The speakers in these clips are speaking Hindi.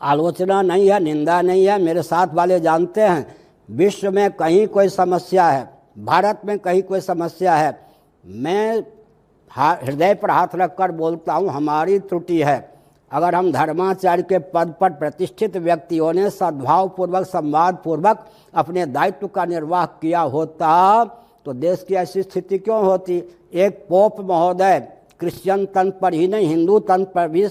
आलोचना नहीं है, निंदा नहीं है। मेरे साथ वाले जानते हैं, विश्व में कहीं कोई समस्या है, भारत में कहीं कोई समस्या है, मैं हृदय पर हाथ रखकर बोलता हूँ, हमारी त्रुटि है। अगर हम धर्माचार्य के पद पर प्रतिष्ठित व्यक्तियों ने सद्भावपूर्वक, संवादपूर्वक अपने दायित्व का निर्वाह किया होता तो देश की ऐसी स्थिति क्यों होती। एक पोप महोदय क्रिश्चियन तंत्र पर ही नहीं, हिंदू तंत्र पर भी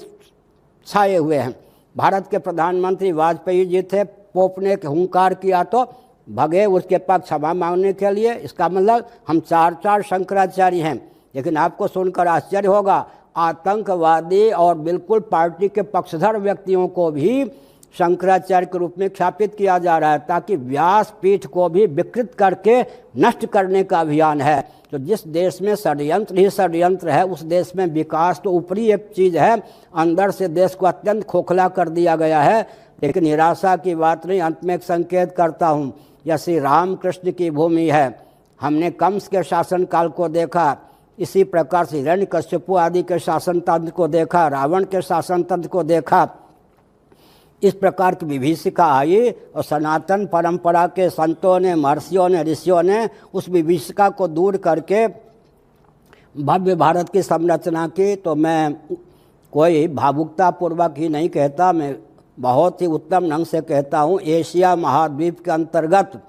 छाए हुए हैं। भारत के प्रधानमंत्री वाजपेयी जी थे, पोप ने हुंकार किया तो भगे उसके पास क्षमा मांगने के लिए। इसका मतलब हम चार शंकराचार्य हैं। लेकिन आपको सुनकर आश्चर्य होगा, आतंकवादी और बिल्कुल पार्टी के पक्षधर व्यक्तियों को भी शंकराचार्य के रूप में ख्यापित किया जा रहा है, ताकि व्यासपीठ को भी विकृत करके नष्ट करने का अभियान है। तो जिस देश में षड्यंत्र ही षड्यंत्र है, उस देश में विकास तो ऊपरी एक चीज़ है, अंदर से देश को अत्यंत खोखला कर दिया गया है। लेकिन निराशा की बात नहीं, अंत में एक संकेत करता हूँ, यह श्री रामकृष्ण की भूमि है। हमने कंस के शासनकाल को देखा, इसी प्रकार से हिरण्यकश्यपु आदि के शासन तंत्र को देखा, रावण के शासन तंत्र को देखा। इस प्रकार की विभीषिका आई और सनातन परंपरा के संतों ने, महर्षियों ने, ऋषियों ने उस विभीषिका को दूर करके भव्य भारत की संरचना की। तो मैं कोई भावुकतापूर्वक ही नहीं कहता, मैं बहुत ही उत्तम ढंग से कहता हूँ। एशिया महाद्वीप के अंतर्गत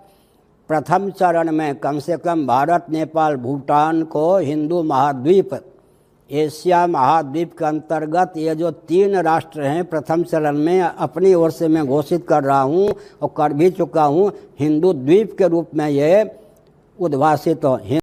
प्रथम चरण में कम से कम भारत, नेपाल, भूटान को हिंदू महाद्वीप, एशिया महाद्वीप के अंतर्गत ये जो 3 राष्ट्र हैं, प्रथम चरण में अपनी ओर से मैं घोषित कर रहा हूँ और कर भी चुका हूँ, हिंदू द्वीप के रूप में ये उद्भासित हो।